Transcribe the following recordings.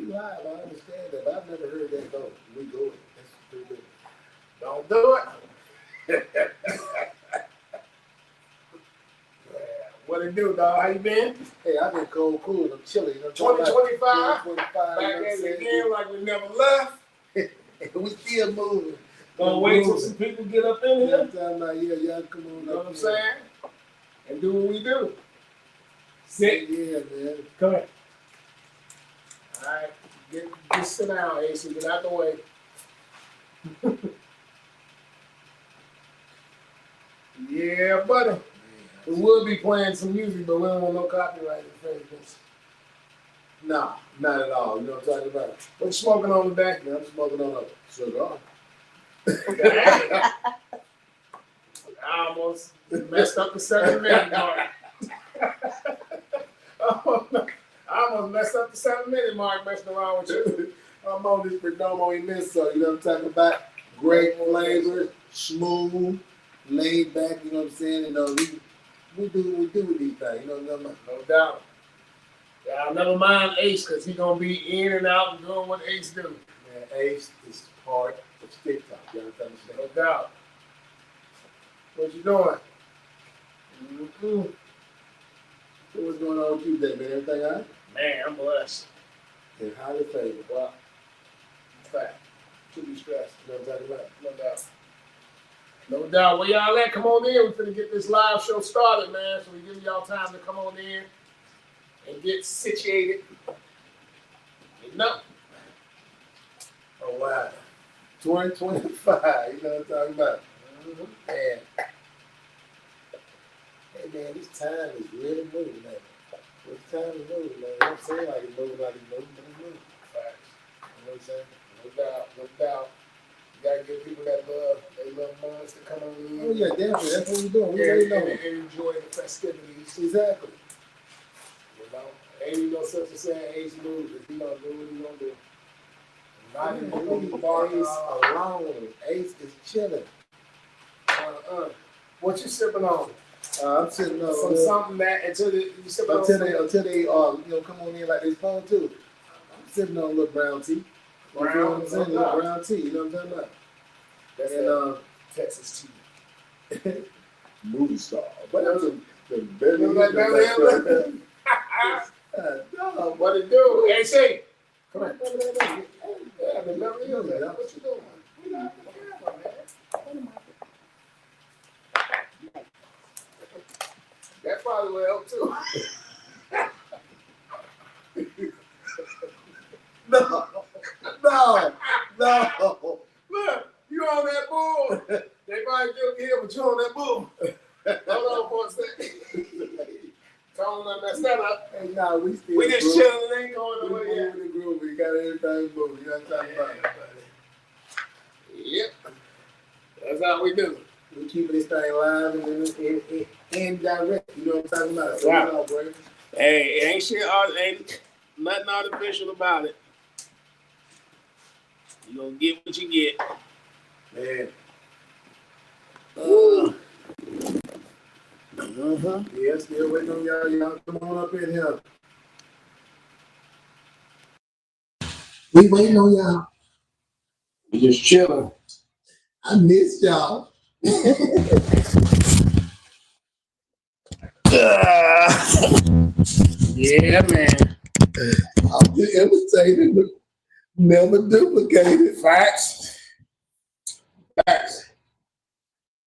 live. I understand that, but I've never heard that go. We go it. That's pretty good. Don't do it. What it do, dog? How you been? Hey, I've been cold, cool. I'm chilly. You know, 2025. 2025. Back at it again like we never left. We still moving. Gonna wait till some people get up in here. Yeah, come on. You know what I'm saying? And do what we do. Sit. Yeah, man. Come here. All right. Just sit down, AC. Get out the way. Yeah, buddy. We would be playing some music, but we don't want no copyright infringements. Nah, not at all. You know what I'm talking about? What you smoking on today? Man, I'm smoking on a cigar. I almost messed up the 7-minute mark. I almost messed up the 7-minute mark messing around with you. I'm on this Perdomo Inmenso, you know what I'm talking about? Great flavor, smooth, laid back, you know what I'm saying? You know, we do what we do with these things, you know what I'm talking about? No doubt. Yeah, I'll never mind Ace, because he's going to be in and out and doing what Ace do. Man, Ace is part of TikTok, you know what I'm saying? No doubt. What you doing? Mm-hmm. So what's going on with you today, man? Everything all right? Man, I'm blessed. And highly favored. Well, in fact, to be stressed. You know what I'm talking about? No doubt. No doubt. Where y'all at? Come on in. We're finna get this live show started, man. So we give y'all time to come on in and get situated. You know. Oh, wow. 2025, you know what I'm talking about? Mm-hmm. Man. Hey, man, this time is really moving, man. This time is moving, man. I'm saying like it's moving, but it's moving. Facts. You know what I'm saying? No doubt. No doubt. You gotta give people that love. They love minds to come on in. Oh, yeah, definitely. That's what we're doing. We and, already know. and enjoy the festivities. Exactly. You know, ain't no such a saying Ace moves. If he don't do what he gonna do. Not even gonna be barking Ace alone. Ace is chilling. What you sipping on? I'm sitting on Something that until you sipping on until they you know, come on in like they supposed to. I'm sipping on a little brown tea. You know what I'm saying? A little brown tea. You know what I'm talking about? That's and Texas tea. Movie star. But that's the belly. No, what it do? Hey, say, come on. Yeah, the Beverly Hills. What you doing? We got the camera, man. That probably will help too. No. Look, you on that bull. They probably still here, but you on that bull. Hold on for a second. Tell them I messed that up. Hey, nah, we just chilling and ain't going nowhere yet. We moving the groove. We got everything moving. You know what I'm talking about? Yep. That's how we do. We keeping this thing live and direct. You know what I'm talking about? Right. So, bro. Hey, ain't shit, ain't nothing artificial about it. You gonna get what you get. Man. Yeah, still waiting on y'all. Y'all come on up in here. We waiting on y'all. We just chilling. I missed y'all. Yeah, man. I'm just imitating, but never duplicated. Facts.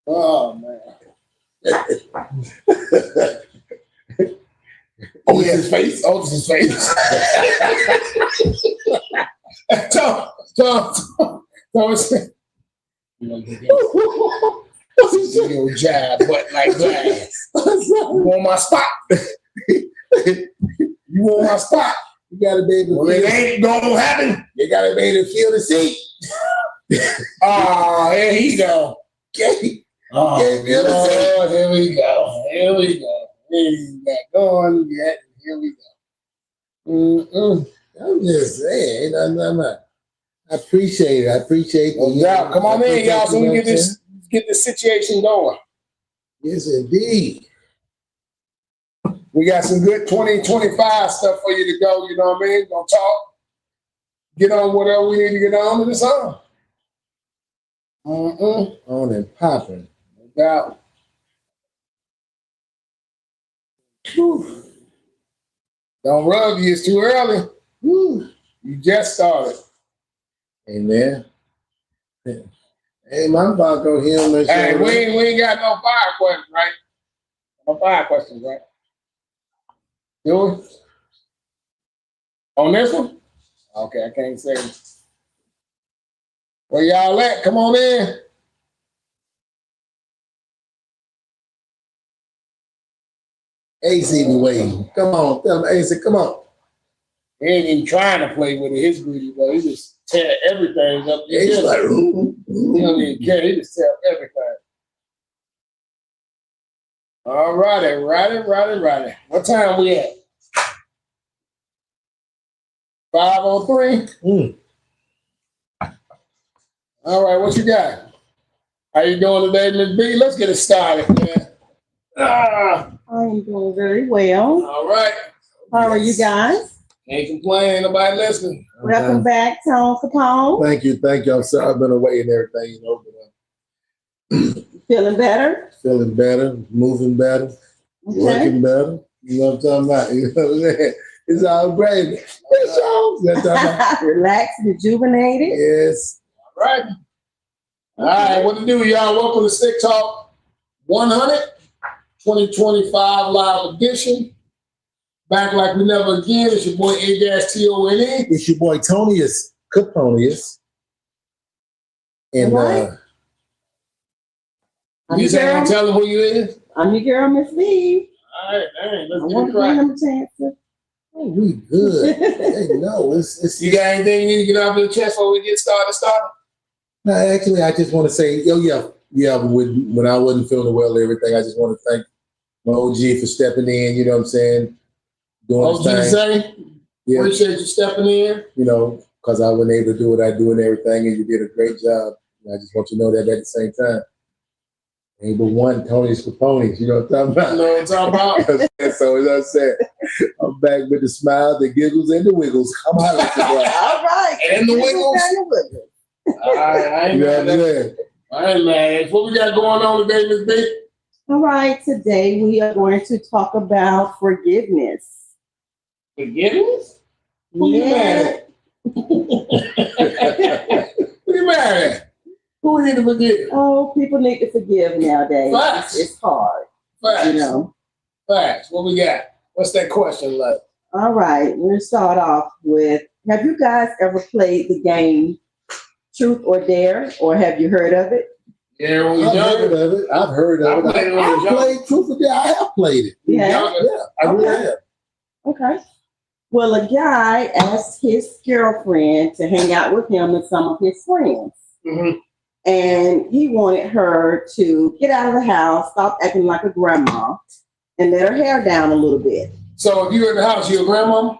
Oh, man. Oh, yeah, his face. Oh, it's his face. Tom. You jab, but like glass. You want my spot? You want my spot? You gotta be able to well, it ain't gonna happen. You gotta be able to feel the seat. Oh, here he go. Okay. Oh, Lord, here we go. He's not going yet. Here we go. I'm just saying, I appreciate it. No doubt. Come on in, y'all, so we get this situation going. Yes, indeed. We got some good 2025 stuff for you to go. You know what I mean? Gonna talk. get on whatever we need to get on, and it's on. On and popping. No doubt. Whew. Don't rub you, it's too early. Woo. You just started. Amen. Hey, my Baco him. Hey, we ain't got no fire questions, right? No fire questions, right? Do we? On this one? Okay, I can't say. Where y'all at? Come on in. AC be waiting. Come on, tell him, AC, come on. He ain't even trying to play with it. His greedy boy. He just tear everything up. He's like, He don't even care. He just tear everything. All righty. What time we at? 5:03. All right, what you got? How you doing today, Miss B? Let's get it started, man. I am doing very well. All right. How are you guys? Can't complain. Ain't nobody listening. Welcome back, Tone Capone. Thank you. I'm sorry, I've been away and everything, but Feeling better? feeling better, moving better, Okay. working better. You know what I'm talking about? You know what I'm saying? It's all great. It's all. You know what I'm talking about? Relaxed, rejuvenated. Yes. All right. All right, what to do, y'all? Welcome to Stick Talk 100, 2025 live edition. Back like we never again. It's your boy A-Tone. It's your boy Tonius Caponius. And All I'm You your say girl. tell them who you is? I'm your girl, Miss B. All right, dang, I let's get want it to give right. him a chance to. we good. Hey, no, it's You got anything you need to get off your chest before we get started? no, actually, I just want to say, when I wasn't feeling well and everything, I just want to thank my OG for stepping in, you know what I'm saying? Doing OG his thing. say, Yeah, appreciate you stepping in. you know, because I wasn't able to do what I do and everything, and you did a great job. And I just want you to know that at the same time. Ain't but one Tony's Capones, you know what I'm talking You know what I'm talking about? about? So, as I said, I'm back with the smile, the giggles, and the wiggles. Come on, with your boy. All right. And the wiggles. All right, I ain't You know mad what I'm at saying? I ain't mad. What we got going on today, Miss B? All right. Today we are going to talk about forgiveness. Forgiveness? Who you mad at? Who you mad at? Who we need to forgive? Oh, people need to forgive nowadays. Facts. It's hard, Facts. you know. Facts. What we got? What's that question like? All right, we're gonna start off with, have you guys ever played the game Truth or Dare, or have you heard of it? Yeah, when we I've heard younger. of it. I've heard of I it. played it when I was I've young. played Truth or Dare. I have played it. Yeah. Yeah, I really Okay. have. Okay. Well, a guy asked his girlfriend to hang out with him and some of his friends. Mm-hmm. And he wanted her to get out of the house, stop acting like a grandma, and let her hair down a little bit. So if you're in the house, you a grandmama?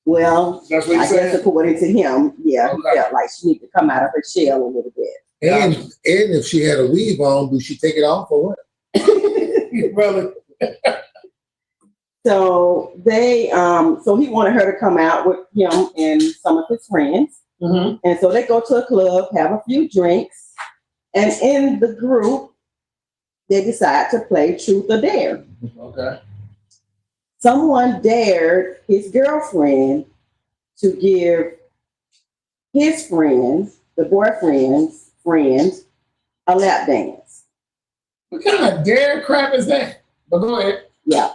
Well, That's what I you guess said? according to him, yeah, Okay. he felt like she needed to come out of her shell a little bit. And if she had a weave on, do she take it off or what? Brother. So so he wanted her to come out with him and some of his friends. Mm-hmm. And so they go to a club, have a few drinks, and in the group, they decide to play Truth or Dare. Okay. Someone dared his girlfriend to give his friends, the boyfriend's friends, a lap dance. What kind of dare crap is that? But go ahead. Yeah.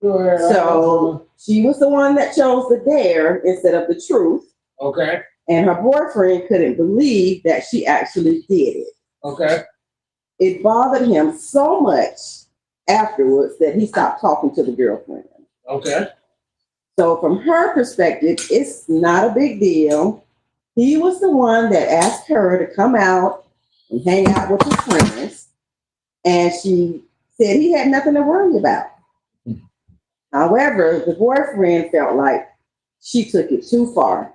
Go ahead. So she was the one that chose the dare instead of the truth. Okay. And her boyfriend couldn't believe that she actually did it. Okay. It bothered him so much afterwards that he stopped talking to the girlfriend. Okay. So from her perspective, it's not a big deal. He was the one that asked her to come out and hang out with his friends. And she said he had nothing to worry about. However, the boyfriend felt like she took it too far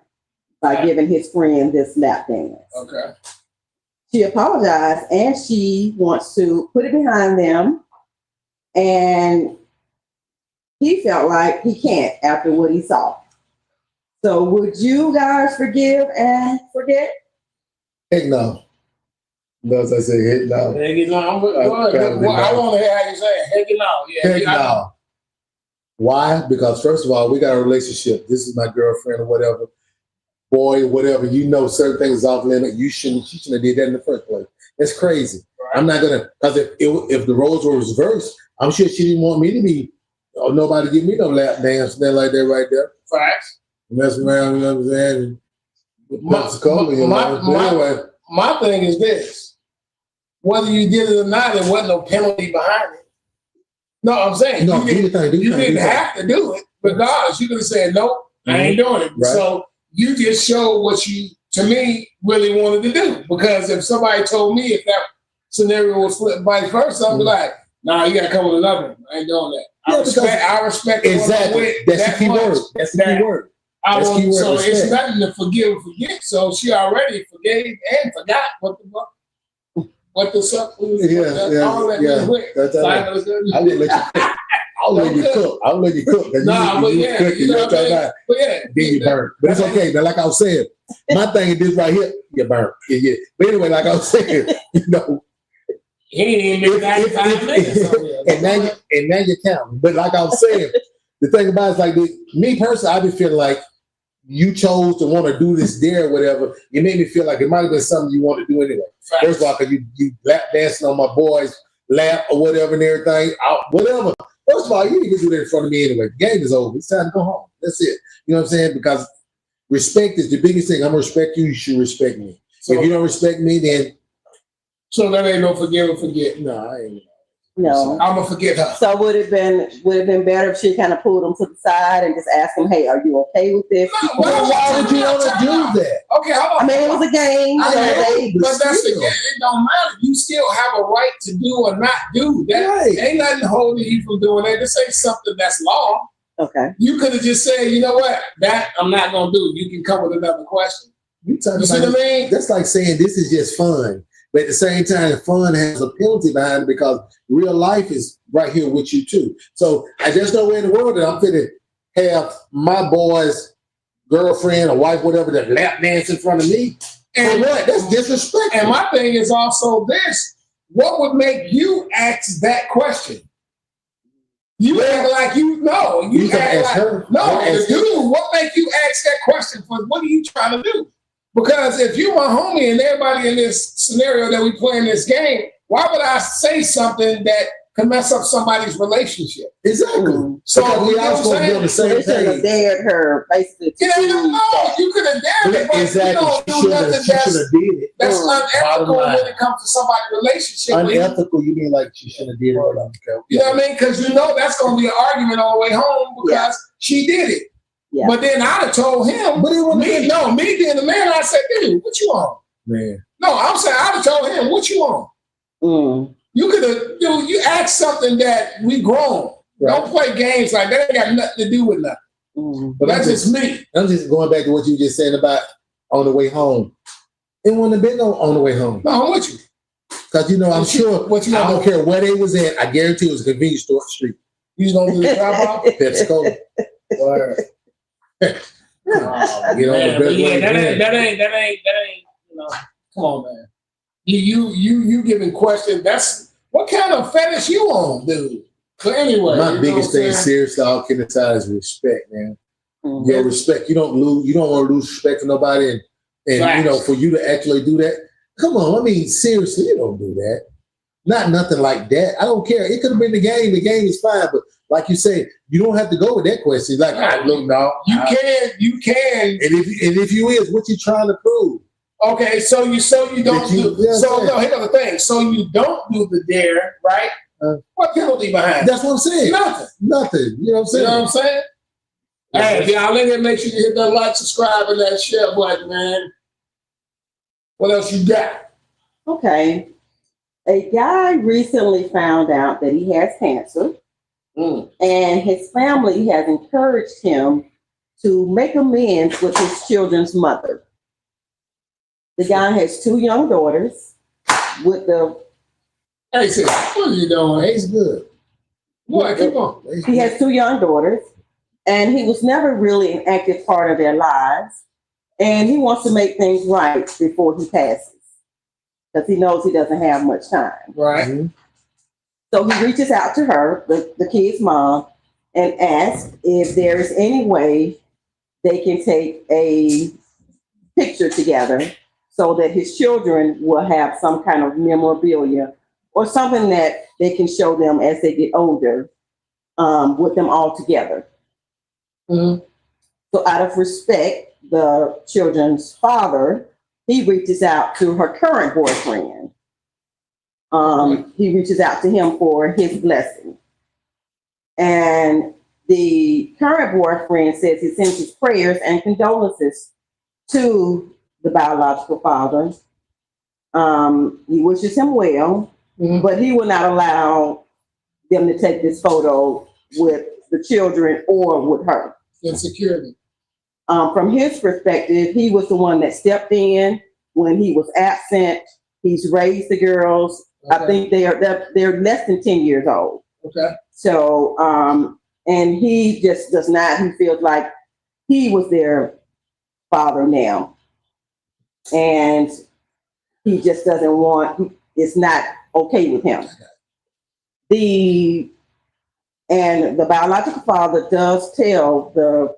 by giving his friend this lap dance. Okay. She apologized and she wants to put it behind them. And he felt like he can't after what he saw. So would you guys forgive and forget? Heck no. Notice I said heck no. Heck no. I Apparently want not. to hear how you say it. Heck no. Yeah. Heck no. Why? Because first of all, we got a relationship. This is my girlfriend or whatever. Boy, whatever. You know certain things is off limit. She shouldn't have did that in the first place. It's crazy. Right. I'm not gonna, because if the roles were reversed, I'm sure she didn't want me to be, or nobody give me no lap dance, nothing like that right there. Facts. Messing around, you know what I'm saying? My thing is this. Whether you did it or not, there wasn't no penalty behind it. No, I'm saying No, you didn't have to do it. Regardless, you could have said, nope, I ain't doing it. Right. So you just showed what you, to me, really wanted to do. Because if somebody told me if that scenario was flipped vice versa, I'd be like, nah, you got to come with another one. I ain't doing that. I respect exactly. That's the key word. That's the key word. So it's nothing to forgive and forget. So she already forgave and forgot what the stuff was. I'll let you cook. I'll let you cook. Nah, but yeah, you know what I mean? But yeah. Then you burn. But it's okay. Now, like I was saying, my thing is this right here, you burn. Yeah. But anyway, like I was saying, you know. He ain't even been 95 minutes. And now you're counting. But like I was saying, the thing about it is like this, me personally, I be feeling like you chose to want to do this there or whatever. You made me feel like it might have been something you want to do anyway. Facts. First of all, because you lap dancing on my boy's lap or whatever and everything, whatever. First of all, you didn't do that in front of me anyway. The game is over. It's time to go home. That's it. You know what I'm saying? Because respect is the biggest thing. I'm going to respect you. You should respect me. So if you don't respect me, then. So that ain't no forgive and forget. No, I ain't. No. I'm gonna forget her. So would it been better if she kind of pulled him to the side and just asked him, "Hey, are you okay with this?" Why would you want to do that? Okay, hold on. I mean, it was a game. But that's the game. It don't matter. You still have a right to do or not do that. Right. Ain't nothing holding you from doing that. This ain't something that's law. Okay. You could have just said, you know what, that I'm not gonna do. You can come with another question. You see what I mean? That's like saying this is just fun. But at the same time, fun has a penalty behind it because real life is right here with you too. So there's no way in the world that I'm going to have my boy's girlfriend or wife, whatever, that lap dance in front of me. And what? That's disrespectful. And my thing is also this. What would make you ask that question? You act like you know. You act like her. No, dude, what make you ask that question for? What are you trying to do? Because if you my homie and everybody in this scenario that we play in this game, why would I say something that can mess up somebody's relationship? Exactly. So we all supposed to be on the same page. They should have dared her, basically. You could have dared her, but exactly. You don't do nothing that's unethical when it comes to somebody's relationship. Unethical, you mean like she shouldn't have did it? You know what I mean? Because you know that's going to be an argument on the way home because she did it. Yeah. But then I'd have told him, me being the man, I said, dude, what you on? Man. No, I'm saying I'd have told him, what you on? You could have, dude, you asked something that we grown. Right. Don't play games like that. Ain't got nothing to do with nothing. But that's just me. I'm just going back to what you just said about on the way home. It wouldn't have been on the way home. No, I'm with you. Because, you know, I'm sure, I don't care where they was at, I guarantee it was a convenience store street. You was going to do the drop-off? Pepsi Cola. Word. That ain't, you know, come on, man. You giving questions, that's, what kind of fetish you on, dude? So anyway. My biggest thing, seriously, all kidding aside, is respect, man. Yeah, respect. You don't want to lose respect for nobody, and you know, for you to actually do that, come on, I mean, seriously, you don't do that. Not nothing like that. I don't care. It could have been the game. The game is fine, but like you said, you don't have to go with that question. Like, look, no. You can. And if you is, what you trying to prove? Okay, so you don't do. No, here's the thing. So you don't do the dare, right? What penalty behind it? That's what I'm saying. Nothing. You know what I'm saying? Hey, y'all, let me make sure you hit that like, subscribe, and that share button, man. What else you got? Okay. A guy recently found out that he has cancer, and his family has encouraged him to make amends with his children's mother. The guy has 2 young daughters with the... Hey, sis, what are you doing? He's good. Boy, keep on. He has 2 young daughters, And he was never really an active part of their lives. And he wants to make things right before he passes because he knows he doesn't have much time. Right. Mm-hmm. So he reaches out to her, the kid's mom, and asks if there is any way they can take a picture together so that his children will have some kind of memorabilia or something that they can show them as they get older, with them all together. Mm-hmm. So out of respect, the children's father, he reaches out to her current boyfriend. He reaches out to him for his blessing. And the current boyfriend says he sends his prayers and condolences to the biological father. He wishes him well, but he will not allow them to take this photo with the children or with her. Insecurity. From his perspective, he was the one that stepped in when he was absent. He's raised the girls. Okay. I think they're less than 10 years old. Okay. So, and he just does not, he feels like he was their father now. And he just doesn't want, it's not okay with him. The biological father does tell the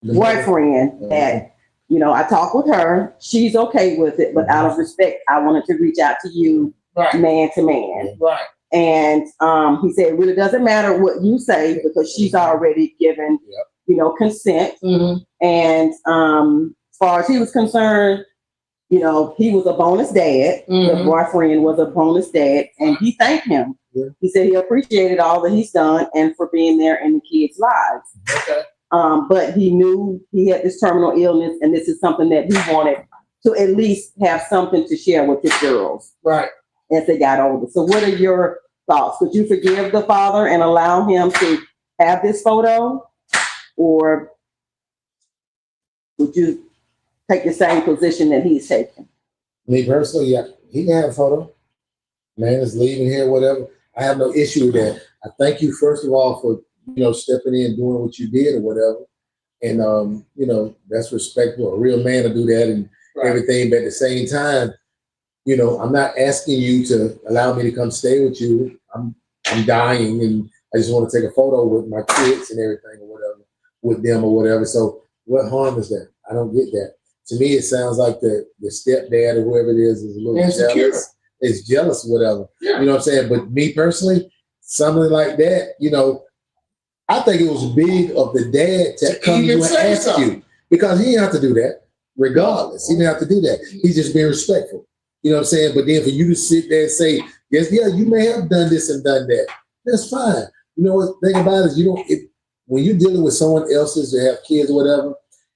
boyfriend that, you know, I talked with her, she's okay with it, but out of respect, I wanted to reach out to you, Right. man to man. Right. And he said, it really doesn't matter what you say because she's already given, you know, consent. Mm-hmm. And as far as he was concerned, you know, he was a bonus dad. Mm-hmm. The boyfriend was a bonus dad, and he thanked him. Yeah. He said he appreciated all that he's done and for being there in the kids' lives. Okay. But he knew he had this terminal illness, and this is something that he wanted to at least have something to share with his girls. Right. As they got older. So what are your thoughts? Would you forgive the father and allow him to have this photo? Or would you take the same position that he's taking? Me personally, yeah, he can have a photo. Man is leaving here, whatever. I have no issue with that. I thank you, first of all, for, you know, stepping in, doing what you did or whatever. And, you know, that's respectful. A real man to do that and everything. But at the same time, you know, I'm not asking you to allow me to come stay with you. I'm dying and I just want to take a photo with my kids and everything or whatever, with them or whatever. So what harm is that? I don't get that. To me, it sounds like the stepdad or whoever it is a little Insecure. jealous. Is jealous, whatever. Yeah. You know what I'm saying? But me personally, something like that, you know, I think it was big of the dad to come to you and ask you, because he didn't have to do that regardless. He didn't have to do that. He's just being respectful. You know what I'm saying? But then for you to sit there and say, yes, yeah, you may have done this and done that. That's fine. You know what the thing about it is, you don't, when you're dealing with someone else's that have kids or whatever,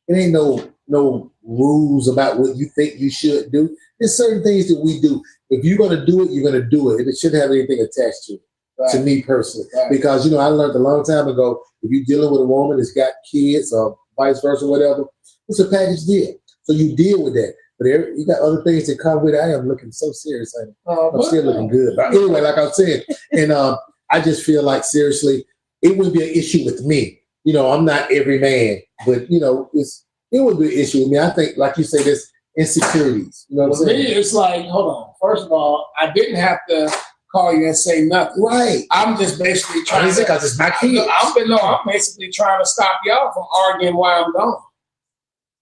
it ain't no rules about what you think you should do. There's certain things that we do. If you're going to do it, you're going to do it. It shouldn't have anything attached to it. Right. To me personally, Right. because, you know, I learned a long time ago, if you're dealing with a woman that's got kids or vice versa, whatever, it's a package deal. So you deal with that. But you got other things that come with it. I am looking so serious. I'm still looking good. But anyway, like I was saying, and I just feel like, seriously, it would be an issue with me. You know, I'm not every man, but, you know, it would be an issue with me. I think, like you say, there's insecurities. You know what I'm For me, saying? it's like, hold on. First of all, I didn't have to call you and say nothing. Right. I'm just basically trying to. Because it's my kids. I'm basically trying to stop y'all from arguing while I'm gone.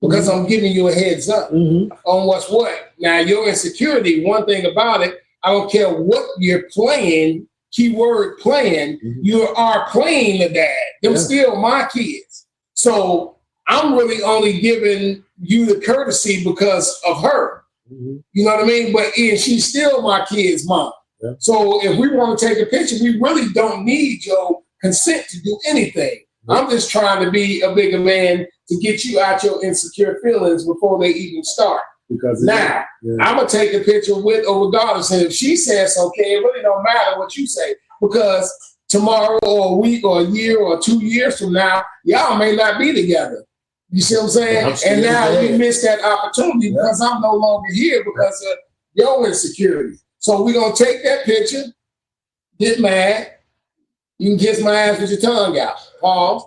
Because I'm giving you a heads up Mm-hmm. on what's what. Now, your insecurity, one thing about it, I don't care what you're playing, keyword playing, you are playing the dad. Them still my kids. So I'm really only giving you the courtesy because of her. Mm-hmm. You know what I mean? But she's still my kid's mom. Yeah. So if we want to take a picture, we really don't need your consent to do anything. Yeah. I'm just trying to be a bigger man to get you out your insecure feelings before they even start. Because now, I'm going to take a picture with or regardless. And if she says okay, it really don't matter what you say. Because tomorrow or a week or a year or 2 years from now, y'all may not be together. You see what I'm saying? And now you miss that opportunity because I'm no longer here because of your insecurity. So we're going to take that picture, get mad. You can kiss my ass with your tongue out. Pause.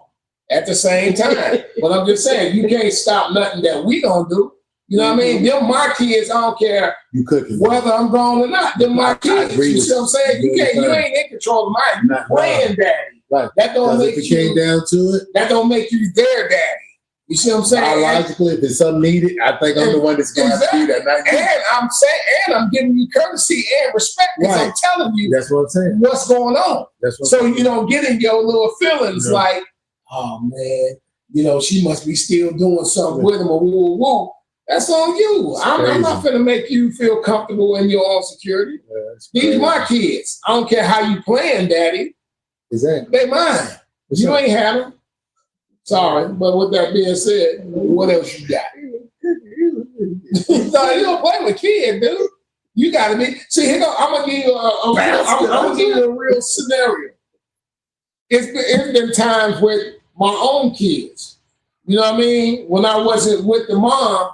At the same time. But I'm just saying, you can't stop nothing that we gonna do. You know what I mean? Them my kids, I don't care You cooking. whether I'm gone or not. Them my kids. agree You with see what I'm saying? You ain't in control of mine. You Not- playing daddy. Right. That don't Because make if it came you down to it, that don't make you their daddy. You see what I'm saying? biologically, if it's something needed, I think I'm the one that's going to have to do that. Not you. And I'm saying, and I'm giving you courtesy and respect because I'm Right. telling you That's what I'm saying. what's going on. That's what So you don't get in your little feelings Yeah. like, oh man, she must be still doing something Yeah. with him or woo woo woo. That's on you. I'm not crazy. finna make you feel comfortable in your own security. Yeah, that's These crazy. my kids. I don't care how you playing, daddy. Exactly. They mine. What's You up? ain't had them. Sorry, but with that being said, what else you got? No, you don't play with kids, dude. You gotta be. See, here go. I'm gonna give you I'm gonna give you a real scenario. It's been times with my own kids. You know what I mean? When I wasn't with the mom,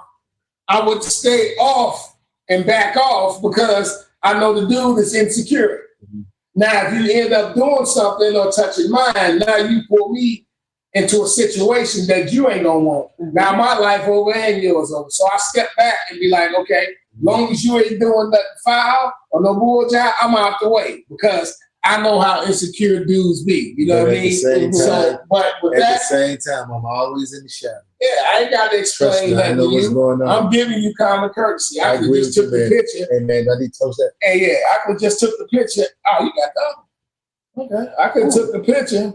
I would stay off and back off because I know the dude is insecure. Mhm. Now, if you end up doing something or touching mine, now you pull me into a situation that you ain't gonna want. Now my life over and yours over. So I step back and be like, okay, long as you ain't doing nothing foul or no bull job, I'm out the way because I know how insecure dudes be. You know But what I at the mean? same So, time- but with At that, the same time, I'm always in the shadow. yeah, I ain't got to Trust explain me, I that know to what's you. going on. I'm giving you common courtesy. I I could agree just with took you, the man. picture. Hey man, I need to toast that. And yeah, I could just took the picture. Oh, you got that? Okay. I could have took the picture.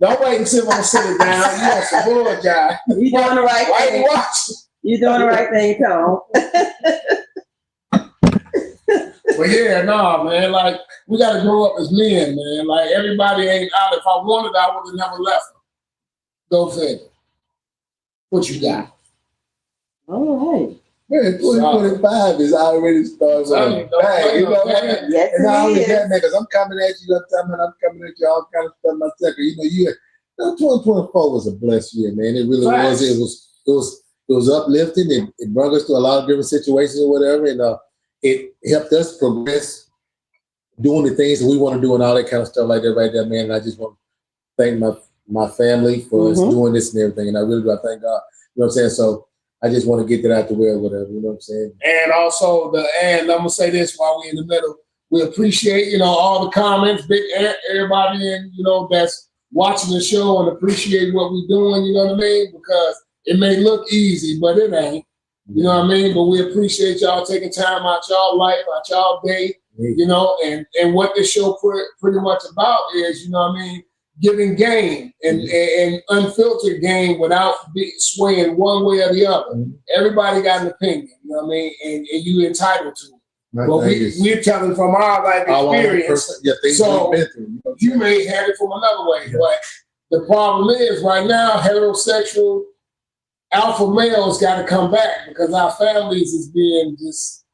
Don't wait until I'm sitting down. You want some bull job. You doing the right Why you thing. watching? You doing the right thing, Tom. But yeah, no, man. Like we gotta grow up as men, man. Like everybody ain't out. If I wanted, I would have never left them. Go figure. What you got? All right. Man, 2025 is already starting Son, with a don't bang. play You no know what? games. Yes, And not only it that, is. man, because I'm coming at you, I'm coming at you all kind of stuff myself. You know, 2024 was a blessed year, man. It really Facts. was. It was uplifting. It brought us to a lot of different situations or whatever, and it helped us progress doing the things that we want to do and all that kind of stuff like that right there, man. And I just want to thank my family for us Mhm. doing this and everything. And I really do. I thank God. You know what I'm saying? So I just want to get that out the way or whatever. You know what I'm saying? And also and I'm gonna say this while we're in the middle. We appreciate, all the comments, everybody in, that's watching the show and appreciate what we're doing, you know what I mean? Because it may look easy, but it ain't. You know what I mean? But we appreciate y'all taking time out y'all life, out y'all day, and what this show pretty much about is, you know what I mean, giving game and unfiltered game without swaying one way or the other. Mhm. Everybody got an opinion, you know what I mean, and you entitled to it. My But thing is, we're telling from our life our own experience. things So, we've been through. You know what I'm You saying? may have it from another way, Yeah. but the problem is right now, heterosexual alpha males got to come back because our families is being just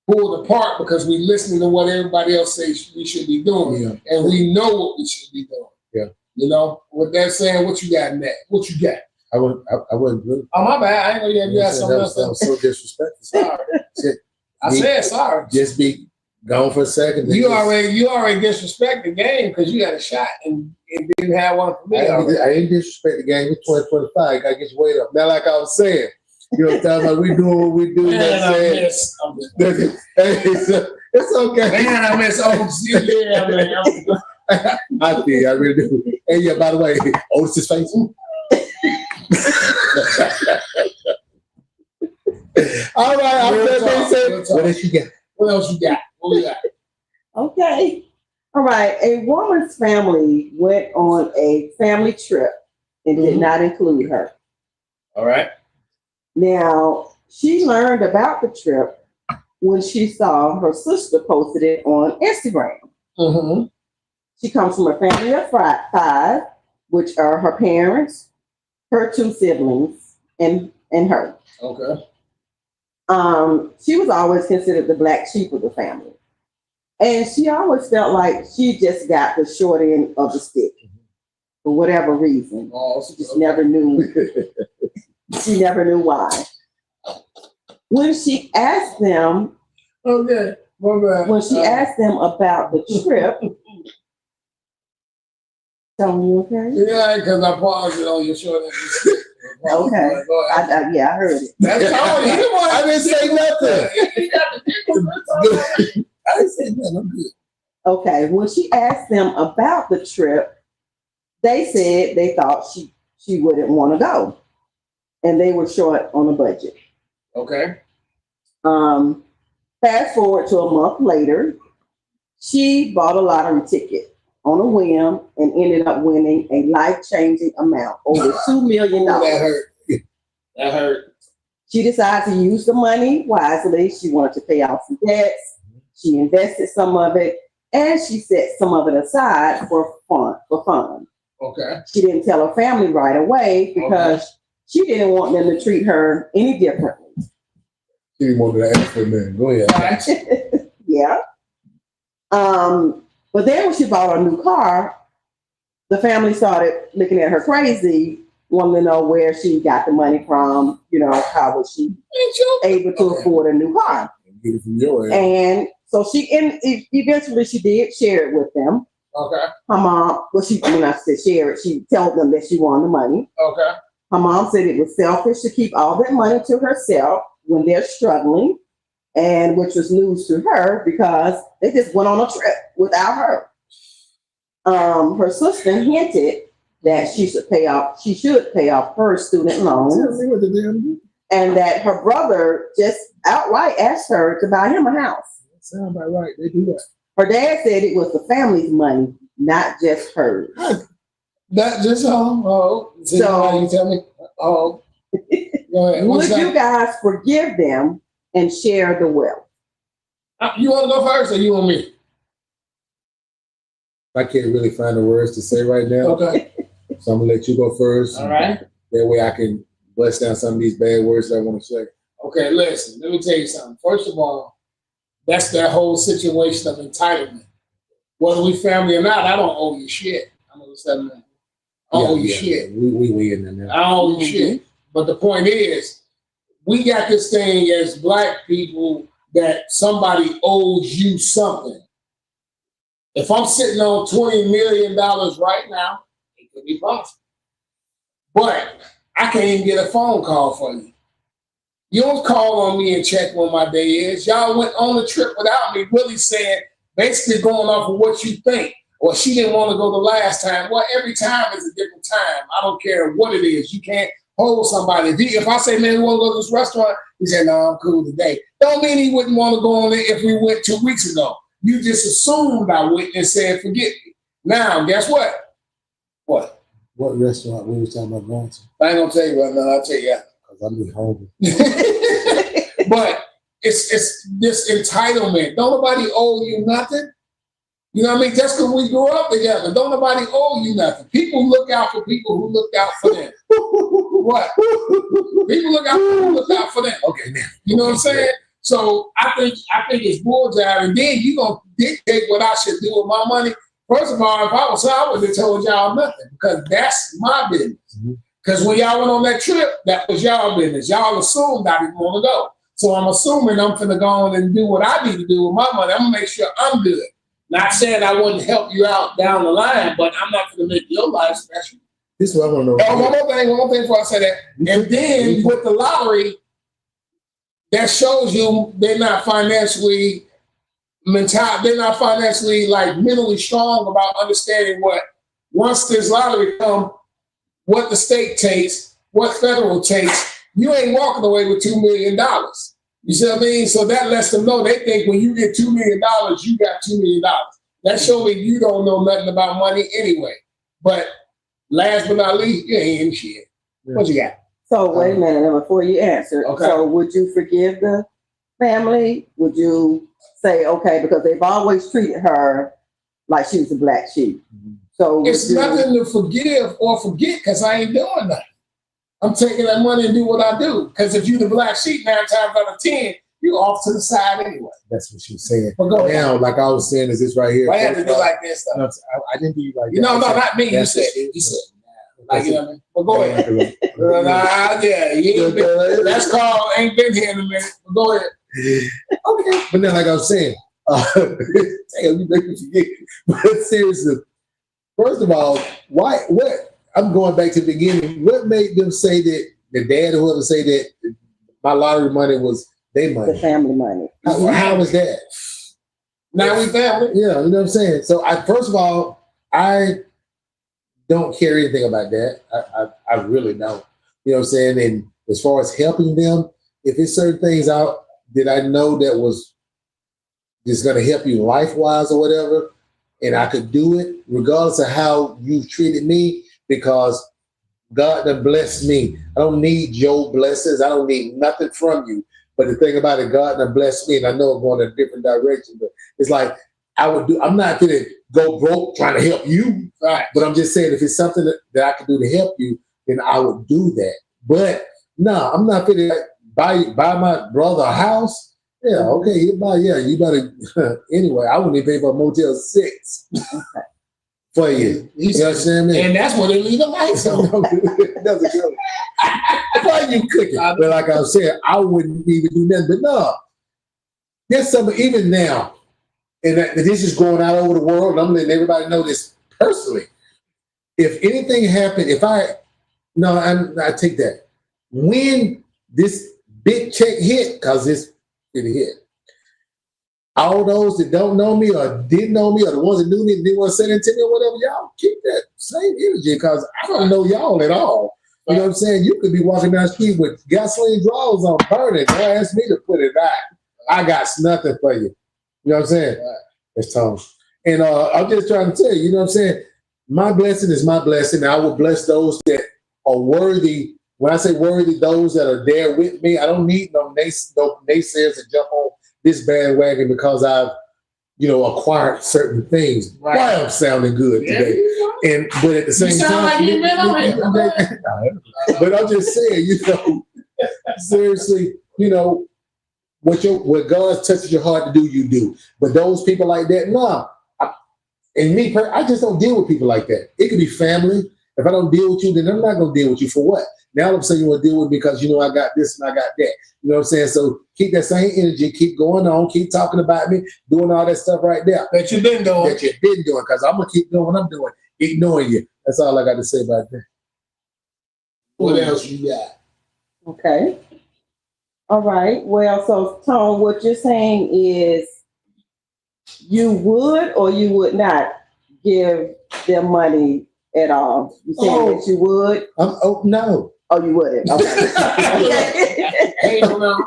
pulled apart because we listening to what everybody else says we should be doing, Yeah. and we know what we should be doing. Yeah. With that saying, what you got in that? What you got? I wasn't good. Oh, my bad. I ain't know you You know had what I'm saying? something else. That was so disrespectful. Sorry. Shit. I said sorry. Just be gone for a second. You already disrespect the game because you got a shot and didn't have one for me. I already. ain't disrespect the game. It's 2025. Gotta get your weight up. Now, like I was saying, you know what I'm talking about? We doing what we do. You know what Man, I'm I saying? miss. Hey, it's okay. Man, I miss OG. Yeah, man. I feel, I really do. And yeah, by the way, Otis's face. All right, I'm Real just talk, gonna say, real talk. what else you got? What else you got? What we got? Okay. All right. A woman's family went on a family trip and did Mhm. not include her. All right. Now, she learned about the trip when she saw her sister posted it on Instagram. Mm-hmm. She comes from a family of five, which are her parents, her two siblings, and her. Okay. She was always considered the black sheep of the family. And she always felt like she just got the short end of the stick for whatever reason. Oh, She just never knew. She never knew why. When she asked them, Okay. My bad. when she asked them about the trip, Tony, you okay? Yeah, because I paused it on your show. Okay. Go ahead. Yeah, I heard it. That's Tony. He the one- I didn't say nothing. He got the giggles. I didn't say nothing. I'm good. Okay, when she asked them about the trip, they said they thought she wouldn't want to go, and they were short on a budget. Okay. Fast forward to a month later, she bought a lottery ticket on a whim and ended up winning a life-changing amount, over $2 million. Ooh, that hurt. That hurt. She decided to use the money wisely. She wanted to pay off some debts. She invested some of it, and she set some of it aside for fun. Okay. She didn't tell her family right away because she didn't want them to treat her any differently. She wanted to ask for a minute. Go ahead. Right. Yeah. But then when she bought a new car, the family started looking at her crazy, wanting to know where she got the money from. You know, how was she able to afford a new car? Get it from your end. And so eventually she did share it with them. Okay. Her mom, when I said share it, she told them that she wanted the money. Okay. Her mom said it was selfish to keep all that money to herself when they're struggling, and which was news to her because they just went on a trip without her. Her sister hinted that she should pay off her student loans, Tell me what the damn do. and that her brother just outright asked her to buy him a house. Sound about right. They do that. Her dad said it was the family's money, not just hers. That just so you tell me. Oh, go ahead. Would you guys forgive them and share the wealth? You want to go first, or you want me? I can't really find the words to say right now, Okay. so I'm gonna let you go first. All right. That way I can bust down some of these bad words that I want to say. Okay. Listen. Let me tell you something. First of all, that's that whole situation of entitlement. Whether we family or not, I don't owe you shit. I'm gonna say that. I don't owe you shit. We in there now. I don't owe you shit. But the point is, we got this thing as Black people that somebody owes you something. If I'm sitting on $20 million right now, it could be possible. But I can't even get a phone call for you. You don't call on me and check when my day is. Y'all went on a trip without me, really saying, basically going off of what you think. Or she didn't want to go the last time. Well, every time is a different time. I don't care what it is. You can't hold somebody. If I say, man, we want to go to this restaurant, he said, no, I'm cool today. Don't mean he wouldn't want to go on there if we went 2 weeks ago. You just assumed I went and said, forget me. Now, guess what? What? What restaurant we was talking about going to? I ain't gonna tell you right now. I'll tell you after. Because I'm just hungry. But it's this entitlement. Don't nobody owe you nothing. You know what I mean? Just because we grew up together, don't nobody owe you nothing. People look out for people who look out for them. What? People look out for people who look out for them. Okay, now. You know what I'm saying? So I think it's bullshit. And then you gonna dictate what I should do with my money. First of all, if I was her, I wouldn't have told y'all nothing because that's my business. Because when y'all went on that trip, that was y'all business. Y'all assumed I didn't want to go. So I'm assuming I'm finna go on and do what I need to do with my money. I'm gonna make sure I'm good. Not saying I wouldn't help you out down the line, but I'm not gonna make your life special. This is what I want to know. Oh, one more thing before I say that. And then with the lottery, that shows you they're not financially like mentally strong about understanding what once this lottery come, what the state takes, what federal takes. You ain't walking away with $2 million. You see what I mean? So that lets them know they think when you get $2 million, you got $2 million. That shows me you don't know nothing about money anyway. But last but not least, you ain't in shit. Yeah. What you got? So wait a minute, and before you answer, Okay. So would you forgive the family? Would you say, okay, because they've always treated her like she was a black sheep. So It's nothing to forgive or forget because I ain't doing nothing. I'm taking that money and do what I do. Because if you the black sheep 9 times out of 10, you off to the side anyway. That's what she's saying. But go ahead. Now, like I was saying, is this right here? Why you have to do like this though? No, I didn't do you like that. No, not me. You That's said. what she You said. said. Like, you know what I mean? But go ahead. Yeah. Yeah, you ain't been, that's called ain't been here in a minute. But go ahead. Okay. But now, like I was saying, damn, you make me forget. But seriously, First of all, why? What? I'm going back to the beginning. What made them say that the dad or whoever say that my lottery money was their The money? family money. How was that? Now we family. Yeah, you know what I'm saying. So first of all, I don't care anything about that. I really don't. You know what I'm saying? And as far as helping them, if it's certain things out that I know that was just going to help you life wise or whatever, and I could do it regardless of how you've treated me, because God done blessed me. I don't need your blessings. I don't need nothing from you. But the thing about it, God done blessed me, and I know I'm going in a different direction. But it's like I'm not going to go broke trying to help you. Right. But I'm just saying, if it's something that I can do to help you, then I would do that. But no, I'm not going to buy my brother a house. Yeah, okay, you better. Anyway, I wouldn't even pay for a Motel 6 for you. You understand me? And that's where they leave the lights on. That's a joke. Why you cooking? But like I said, I wouldn't even do nothing. But no, there's something even now, and this is going out over the world. And I'm letting everybody know this personally. If anything happened, I take that. When this big check hit, because it hit, all those that don't know me or didn't know me or the ones that knew me and didn't want to say anything to me or whatever, y'all keep that same energy, because I don't know y'all at all. You know what I'm saying? You could be walking down the street with gasoline drawers on burning. Don't ask me to put it out. I got nothing for you. You know what I'm saying? That's Tom. And I'm just trying to tell you, you know what I'm saying? My blessing is my blessing. I will bless those that are worthy. When I say worthy, those that are there with me, I don't need no naysayers to jump on this bandwagon because I've, acquired certain things. Right. Why I'm sounding good today. But at the same time, but I'm just saying, seriously, what God touches your heart to do, you do. But those people like that, nah. I just don't deal with people like that. It could be family. If I don't deal with you, then I'm not going to deal with you for what? Now all of a sudden you want to deal with me because I got this and I got that. You know what I'm saying? So keep that same energy, keep going on, keep talking about me, doing all that stuff right there. That you've been doing. Because I'm going to keep doing what I'm doing, ignoring you. That's all I got to say about that. What else you got? Okay. All right. Well, so Tone, what you're saying is you would or you would not give them money at all? You saying that you would? No. Oh, you wouldn't. Okay. No.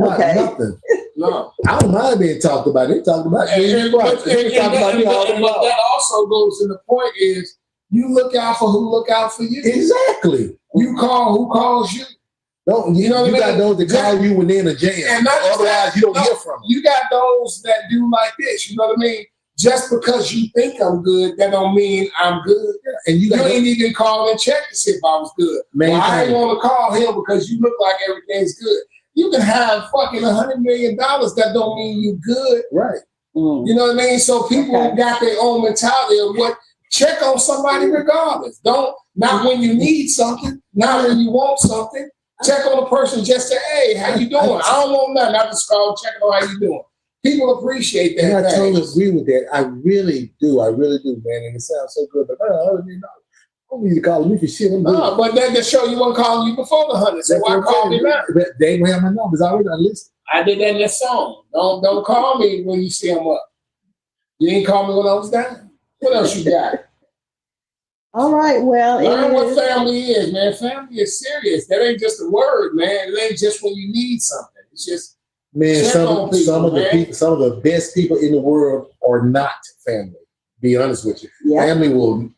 Okay. Nothing. No. I don't mind being talked about. They talk about me. But that also goes to the point is you look out for who look out for you. Exactly. You call who calls you. Don't you know what I mean? Got those that call you when they're in a jam. And otherwise you don't hear from them. You got those that do like this. You know what I mean? Just because you think I'm good, that don't mean I'm good. And you ain't even call and check to see if I was good. I ain't want to call him because you look like everything's good. You can have fucking $100 million. That don't mean you good. Right. Mm. You know what I mean? So people got their own mentality of what. Check on somebody regardless. Not when you need something, not when you want something. Check on a person just to, hey, how you doing? I don't want nothing. I just call checking on how you doing. People appreciate that. And I totally agree with that. I really do. I really do, man. And it sounds so good. But I don't need to call me for shit. I'm no, but that just show you wasn't calling you before the 100. So why call me now? They ain't have my numbers already. I listen. I did that in that song. Don't call me when you see them up. You ain't call me when I was down. What else you got? All right. Well, learn what family is, man. Family is serious. That ain't just a word, man. It ain't just when you need something. It's just some of the best people in the world are not family. Be honest with you. Yeah. Family will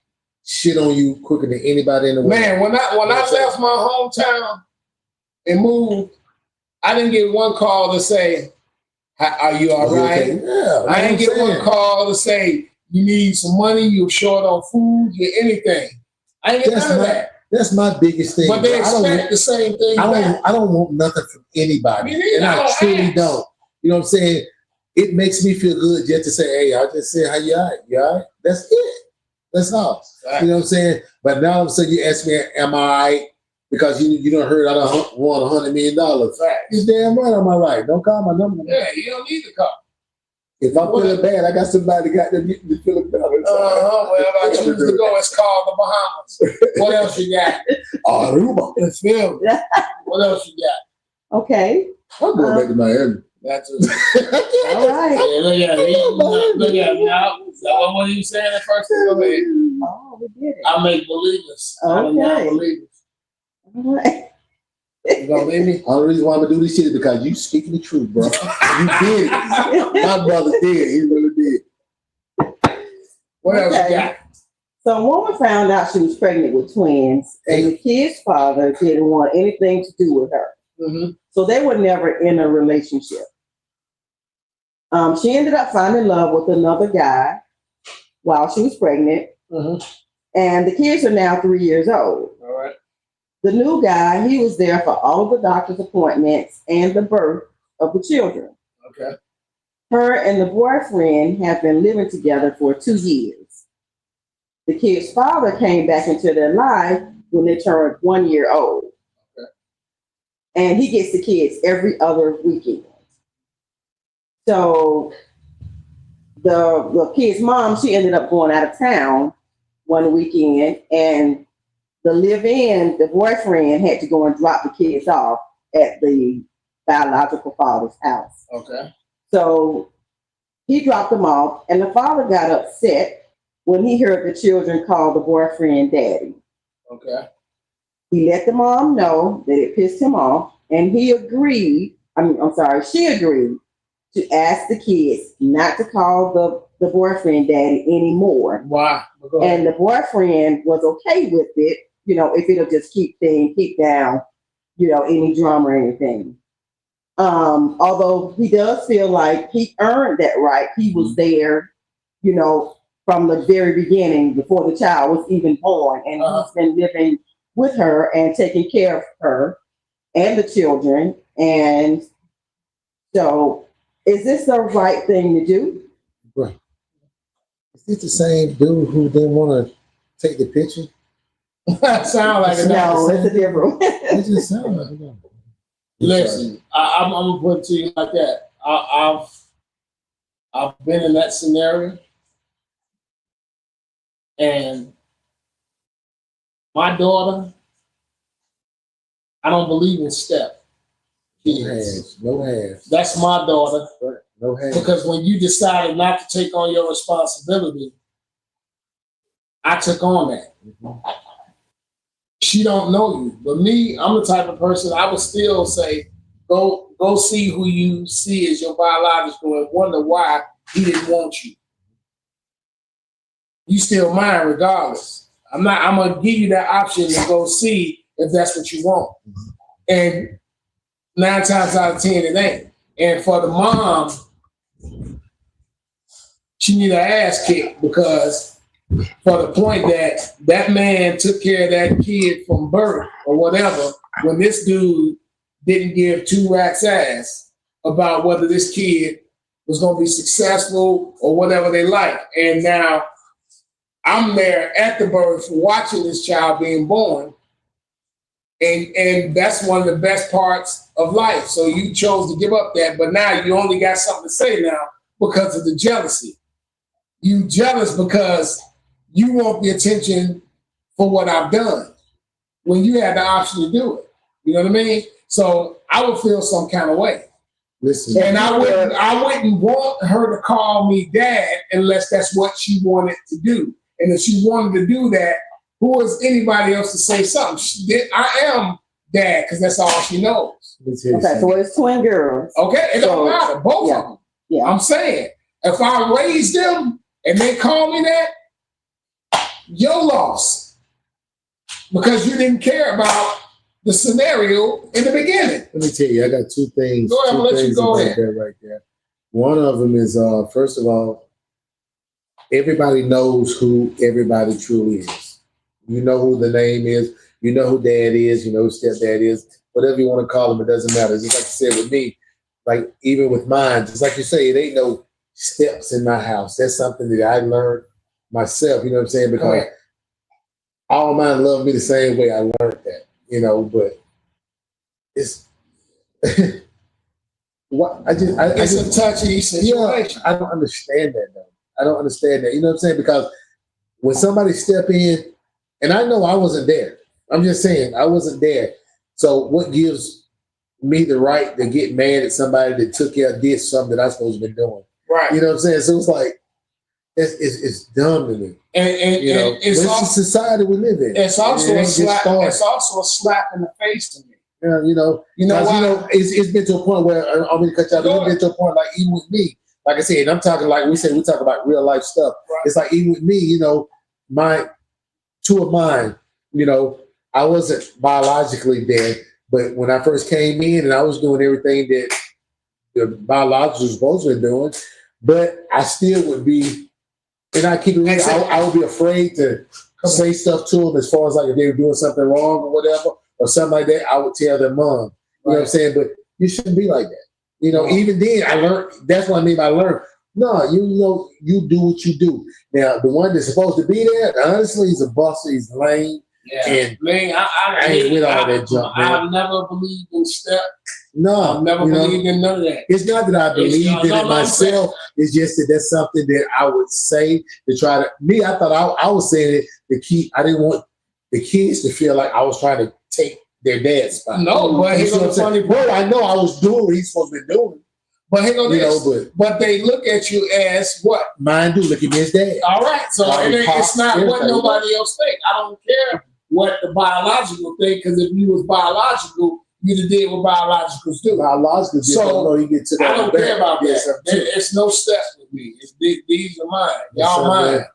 shit on you quicker than anybody in the world. Man, when I left my hometown and moved, I didn't get one call to say, "Are you all right?" Okay? Yeah, I didn't get one call to say, "You need some money, you're short on food, anything." I ain't get none of that. That's my biggest thing. But they expect the same thing. I don't want nothing from anybody. And I truly don't. You know what I'm saying? It makes me feel good just to say, hey, I just say, how you all right? You all right? That's it. That's all. Right. You know what I'm saying? But now all of a sudden you ask me, am I all right? Because you don't heard I don't want $100 million. Right. You're damn right, am I right? Don't call my number. Yeah, you don't need to call. If I'm feeling bad, I got somebody got them feeling better. Well, if I choose to go, it's called the Bahamas. What else you got? Aruba. You feel me? What else you got? Okay. I'm going back to Miami. That's All right. Yeah, look at it. Look at it now. So what are you saying at first? Go ahead. Oh, we did it. I make believers. I do not Okay. believers. All right. You gonna leave me? All the reason why I'm gonna do this shit is because you speaking the truth, bro. You did it. My brother did. He really did. What else Okay. you got? So a woman found out she was pregnant with twins, and the kid's father didn't want anything to do with her. Mm-hmm. So they were never in a relationship. She ended up finding love with another guy while she was pregnant, Mm-hmm. and the kids are now 3 years old. All right. The new guy, he was there for all of the doctor's appointments and the birth of the children. Okay. Her and the boyfriend have been living together for 2 years. The kid's father came back into their life when they turned 1 year old. Okay. And he gets the kids every other weekend. So the kid's mom, she ended up going out of town one weekend, and the boyfriend had to go and drop the kids off at the biological father's house. Okay. So he dropped them off, and the father got upset when he heard the children call the boyfriend daddy. Okay. He let the mom know that it pissed him off, and she agreed to ask the kids not to call the boyfriend daddy anymore. Why? And the boyfriend was okay with it, if it'll just keep down, any drama or anything. Although he does feel like he earned that right. He was there, from the very beginning before the child was even born. And he's been living with her and taking care of her and the children. And so is this the right thing to do? Right. Is this the same dude who didn't want to take the picture? Sound like it. No, it's a different one. It just sounds like it. Listen, I'm gonna put it to you like that. I've been in that scenario, and my daughter, I don't believe in step. No hands. That's my daughter. No hands. Because when you decided not to take on your responsibility, I took on that. Mm-hmm. She don't know you, but me, I'm the type of person I would still say, go see who you see as your biological and wonder why he didn't want you. You still mine regardless. I'm gonna give you that option to go see if that's what you want. Mm-hmm. And 9 times out of 10, it ain't. And for the mom, she need her ass kicked because for the point that man took care of that kid from birth or whatever, when this dude didn't give 2 rats ass about whether this kid was going to be successful or whatever they like. And now I'm there at the birth watching this child being born. And that's one of the best parts of life. So you chose to give up that, but now you only got something to say now because of the jealousy. You jealous because you want the attention for what I've done when you had the option to do it. You know what I mean? So I would feel some kind of way. Listen. And I wouldn't want her to call me dad unless that's what she wanted to do. And if she wanted to do that, who is anybody else to say something? I am dad because that's all she knows. Okay, so it's twin girls. Okay, it don't matter. Both of them. Yeah. I'm saying, if I raise them and they call me that, your loss. Because you didn't care about the scenario in the beginning. Let me tell you, I got 2 things. Go ahead, I'm gonna let you go ahead. Right there. One of them is, first of all, everybody knows who everybody truly is. You know who the name is. You know who dad is. You know who stepdad is. Whatever you want to call them, it doesn't matter. Just like you said with me, like even with mine, just like you say, it ain't no steps in my house. That's something that I learned myself. You know what I'm saying? Because all mine love me the same way. I learned that. But it's what It's a touchy situation. I don't understand that though. I don't understand that. You know what I'm saying? Because when somebody step in, and I know I wasn't there. I'm just saying I wasn't there. So what gives me the right to get mad at somebody that took care of this something that I supposed to be doing? Right. You know what I'm saying? So it's like it's dumb to me. And You know, it's but it's the society we live in. It's also And it a ain't just slap. started. It's also a slap in the face to me. Yeah, you know, why? it's been to a point where I'm going to cut you off. It's been to a point like even with me, like I said, and I'm talking like we talk about real life stuff. Right. It's like even with me, you know, two of mine, you know, I wasn't biologically there, but when I first came in and I was doing everything that the biological was supposed to be doing, but I still would be, and I keep it real, I would be afraid to say stuff to them as far as like if they were doing something wrong or whatever, or something like that, I would tell their mom. You know what I'm saying? But you shouldn't be like that. You know, even then I learned, that's what I mean by learn. No, you know, you do what you do. Now, the one that's supposed to be there, honestly, he's a buster, he's lame. Yeah. And man, I ain't with all that junk, man. I've never believed in step. No, I've never believed in none of that. It's not that I believed in it myself. It's just that that's something that I would say to try to. Me, I thought I was saying it to keep. I didn't want the kids to feel like I was trying to take their dad's spot. No, but here's the funny part. Well, I know I was doing what he's supposed to be doing. But here go this. Know, but they look at you as what? Mine do. Look at me as dad. All right. So it's not what nobody else think. I don't care what the biological think, because if you was biological, you'd have did what biologicals do. Biologicals do. So you get to that. I don't care about that. It's no steps with me. These are mine. Y'all mine.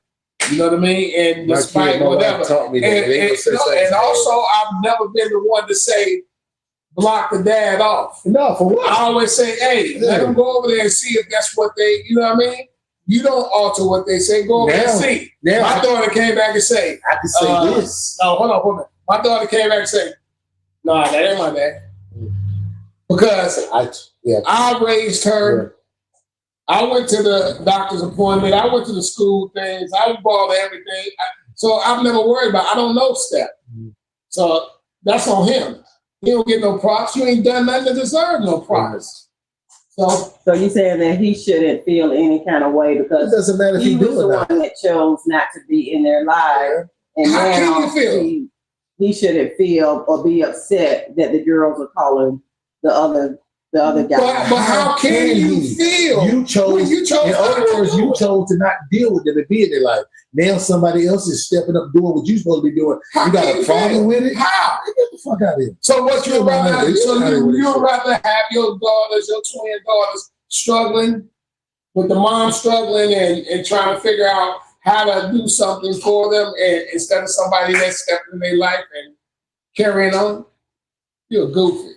You know what I mean? And despite whatever. And also, I've never been the one to say, block the dad off. No, for what? I always say, hey, let them go over there and see if that's what they, you know what I mean? You don't alter what they say. Go over there and see. My daughter came back and say, I can say this. No, hold on. My daughter came back and say, nah, that ain't my dad. Because I raised her. Yeah. I went to the doctor's appointment. I went to the school things. I bought everything. So I've never worried about it. I don't know Step. So that's on him. He don't get no props. You ain't done nothing to deserve no props. So you saying that he shouldn't feel any kind of way because it doesn't matter if he was the one that chose not to be in their lives. And how can you feel? He shouldn't feel or be upset that the girls are calling the other guy. But how can you feel? You chose. In other words, you chose to not deal with them and be in their life. Now somebody else is stepping up doing what you're supposed to be doing. You got a problem with it? How? Get the fuck out of here. So what you'd rather? So you'd rather have your daughters, your twin daughters, struggling with the mom struggling and trying to figure out how to do something for them, and instead of somebody that's stepping in their life and carrying on? You're goofy.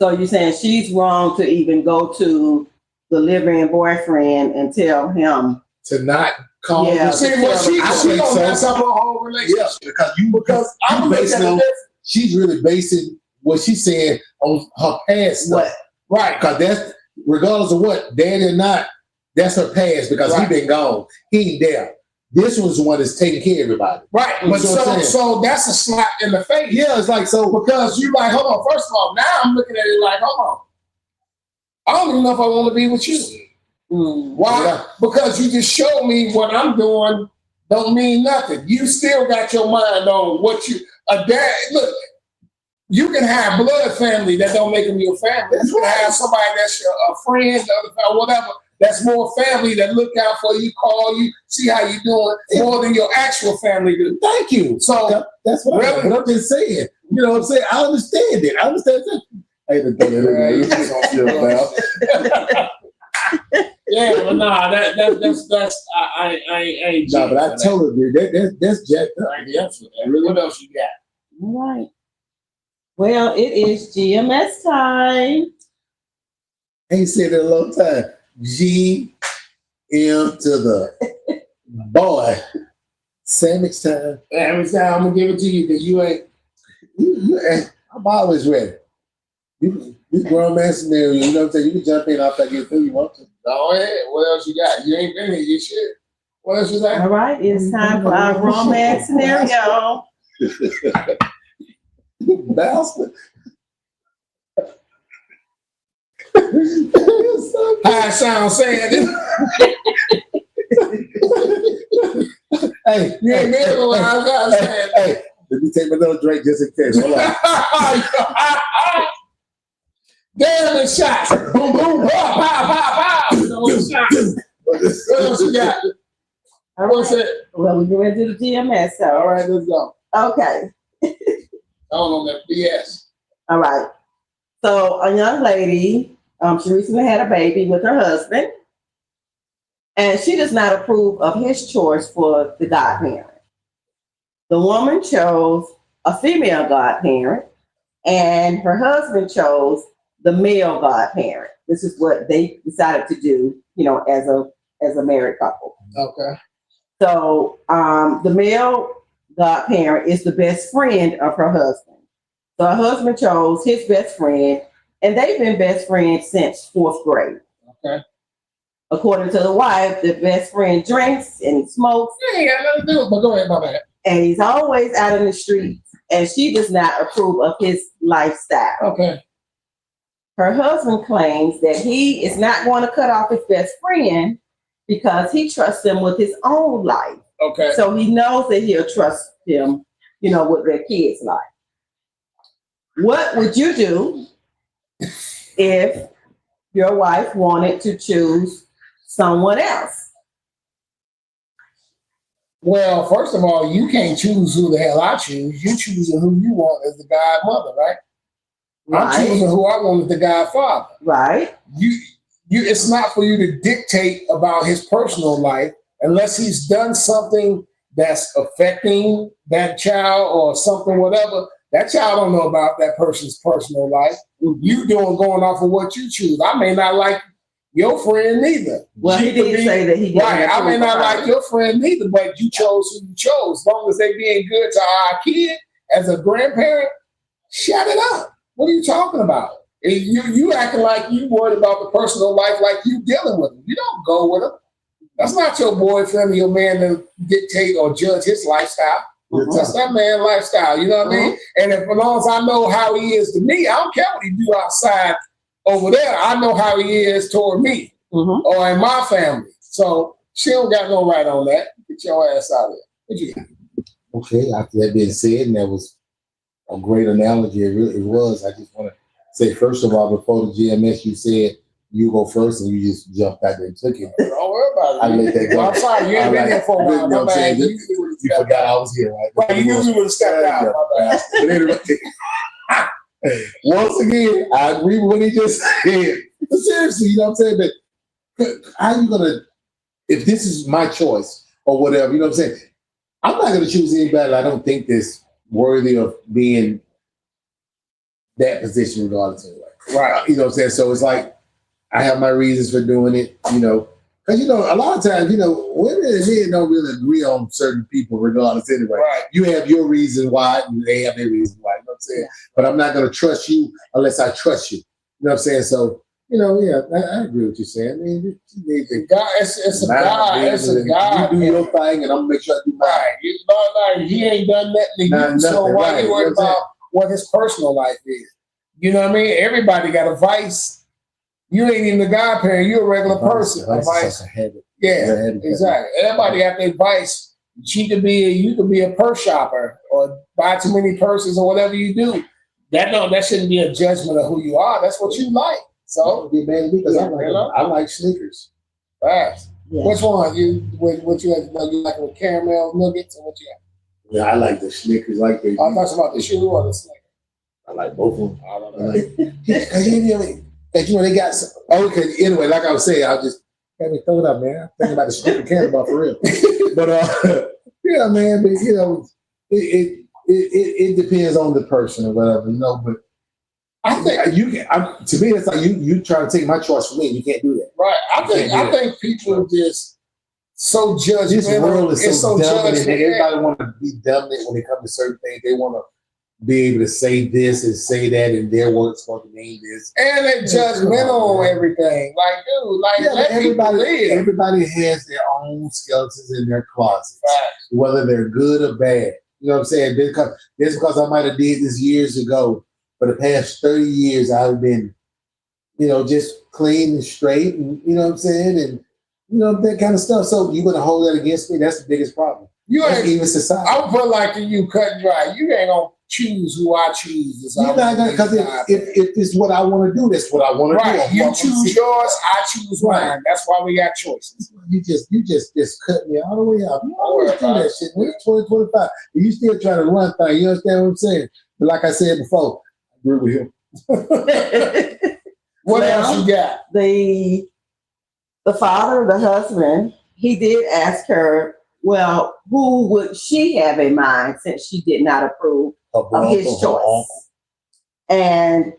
So you're saying she's wrong to even go to the living boyfriend and tell him to not call. Yeah, she don't mess up her whole relationship. Yeah, because I'm basing she's really basing what she's saying on her past stuff. Right. Because that's regardless of what, dad or not, that's her past because he been gone. He ain't there. This was the one that's taking care of everybody. Right. But so that's a slap in the face. Yeah, it's like so because you like, hold on, first of all, now I'm looking at it like, hold on. I don't even know if I want to be with you. Why? Yeah. Because you just showed me what I'm doing don't mean nothing. You still got your mind on what you look, you can have blood family that don't make them your family. You can have somebody that's a friend or whatever. That's more family that look out for you, call you, see how you doing, more than your actual family do. Thank you. So that's what I'm just saying. You know what I'm saying? I understand it. I understand that. Yeah, but nah, that's I ain't. Nah, but I told you that's jacked up. What else you got? All right. Well, it is GMS time. Ain't said it in a long time. GM to the boy. Sandwich time. Sandwich time. I'm gonna give it to you because you ain't. I'm always ready. This grown man scenario, you know what I'm saying? You can jump in after I get through. You want to? Go ahead. What else you got? You ain't been here. You should. What else you got? All right, it's time for our grown man scenario. Bastard. High sound saying this. Hey, You ain't never what I was saying. hey, let me take my little drink just in case. Hold on. Damn the shots. Boom, boom, pow, pow, pow, pow. You know what shots. What else you got? What's it? Well, we're going to do the GMS. So. All right, let's go. Okay. I don't know that BS. All right. So a young lady, she recently had a baby with her husband, and she does not approve of his choice for the godparent. The woman chose a female godparent, and her husband chose the male godparent. This is what they decided to do, you know, as a married couple. Okay. So the male godparent is the best friend of her husband. So her husband chose his best friend, and they've been best friends since 4th grade. Okay. According to the wife, the best friend drinks and smokes, Yeah, ain't got nothing to do with it, but go ahead, my bad. and he's always out in the streets, and she does not approve of his lifestyle. Okay. Her husband claims that he is not going to cut off his best friend because he trusts him with his own life. Okay. So he knows that he'll trust him, you know, with their kids' life. What would you do if your wife wanted to choose someone else? Well, first of all, you can't choose who the hell I choose. You choosing who you want as the godmother, right? I'm choosing who I want as the godfather. Right. You. It's not for you to dictate about his personal life unless he's done something that's affecting that child or something, whatever. That child don't know about that person's personal life. You going off of what you choose. I may not like your friend neither. Well, he did say that he didn't. Right. I may not like your friend neither, but you chose who you chose. As long as they being good to our kid as a grandparent, shut it up. What are you talking about? You acting like you worried about the personal life like you dealing with him. You don't go with him. That's not your boyfriend or your man to dictate or judge his lifestyle. That's that man's lifestyle. You know what I mean? And as long as I know how he is to me, I don't care what he do outside over there. I know how he is toward me or in my family. So she don't got no right on that. Get your ass out of there. What you got? Okay, after that being said, and that was a great analogy. It really was. I just want to say, first of all, before the GMS, you said you go first, and you just jumped out there and took it. Don't worry about it. I let that go. Well, I'm sorry, you ain't been here for a while. You know what I'm saying? You forgot I was here, right? Right, you usually would have stepped out. My bad. But anyway, once again, I agree with what he just said. But seriously, you know what I'm saying? But how you gonna, if this is my choice or whatever, you know what I'm saying? I'm not gonna choose anybody I don't think that's worthy of being that position regardless anyway. Right. You know what I'm saying? So it's like, I have my reasons for doing it, you know, because, you know, a lot of times, you know, women and men don't really agree on certain people regardless anyway. Right. You have your reason why, and they have their reason why, you know what I'm saying? But I'm not going to trust you unless I trust you. You know what I'm saying? So, you know, yeah, I agree with you saying. I mean, you need to, God, it's a God. It's a God. You do your thing, and I'm going to make sure I do mine. Right. You know, like, he ain't done nothing to you, so why right. you worried about what his personal life is? You know what I mean? Everybody got a vice. You ain't even the godparent. You're a regular person. A vice. Yeah, exactly. Everybody got their vice. You could be a purse shopper or buy too many purses or whatever you do. That shouldn't be a judgment of who you are. That's what you like. So be mad at me because I like Snickers. Right. Yeah. Which one? What you like with caramel nuggets or what you got? Yeah, I like the Snickers. Like the. I'm talking about the shoe or the Snickers. I like both of them. I don't know. You know, they got some, okay. Anyway, like I was saying, I'll just have me throw it up, man. I'm thinking about the Snicker Cannonball for real. But yeah, man. But you know, it depends on the person or whatever, you know. But I think you can. To me, it's like you try to take my choice from me. You can't do that. Right. I think people are just so judgmental. This world is so dominant. Everybody judgmental. want to be dominant when it comes to certain things. They want to be able to say this and say that, and their work's going to mean this. And they're judgmental on everything. Like, dude, like, let people live. Everybody has their own skeletons in their closets, Right. whether they're good or bad. You know what I'm saying? Because I might have did this years ago. For the past 30 years, I've been just clean and straight, and you know what I'm saying, and that kind of stuff. So you're gonna hold that against me? That's the biggest problem. You That's ain't even society. I would put like you cut and dry. You ain't gonna choose who I choose. Because if it's what I want to do, that's what I want to do. Right. You choose yours, I choose mine. That's why we got choices. You just cut me all the way out. You always do that shit. We're 2025. You still trying to run things. You understand what I'm saying? But like I said before, I agree with him. What else you got? The father, the husband, he did ask her, well, who would she have in mind since she did not approve of his choice? And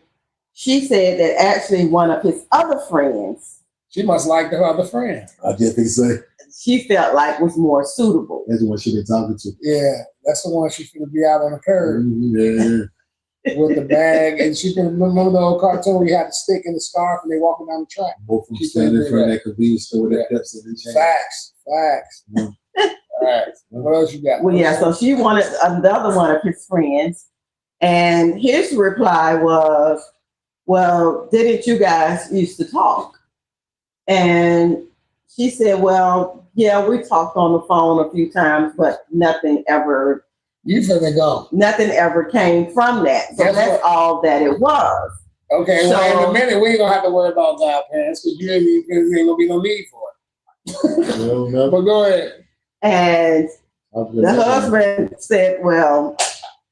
she said that actually one of his other friends. She must like her other friend. I just think so. She felt like was more suitable. That's the one she been talking to. Yeah, that's the one she's gonna be out on the curb. Yeah. With the bag, and she can remember the old cartoon where you had the stick and the scarf and they walking down the track. Both of them standing in front of that convenience store with that Pepsi and chain. Facts. Mm. All right. What else you got? Well, yeah, so she wanted another one of his friends. And his reply was, well, didn't you guys used to talk? And she said, well, yeah, we talked on the phone a few times, but nothing ever came from that. So Guess that's all that it was. Okay, So, well, in a minute, we ain't gonna have to worry about godparents because you ain't gonna be no need for it. But go ahead. And the husband said, well,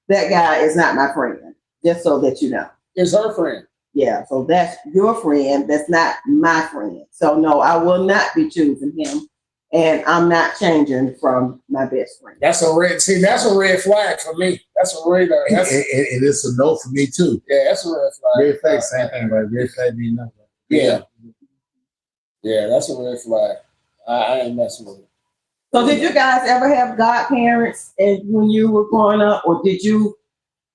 that guy is not my friend, just so that you know. It's her friend. Yeah, so that's your friend. That's not my friend. So no, I will not be choosing him. And I'm not changing from my best friend. That's a red flag for me. That's a red. And it's a no for me too. Yeah, that's a red flag. Red flag, same thing, right? Red flag mean nothing. Yeah. Yeah, that's a red flag. I ain't messing with it. So did you guys ever have godparents when you were growing up, or did you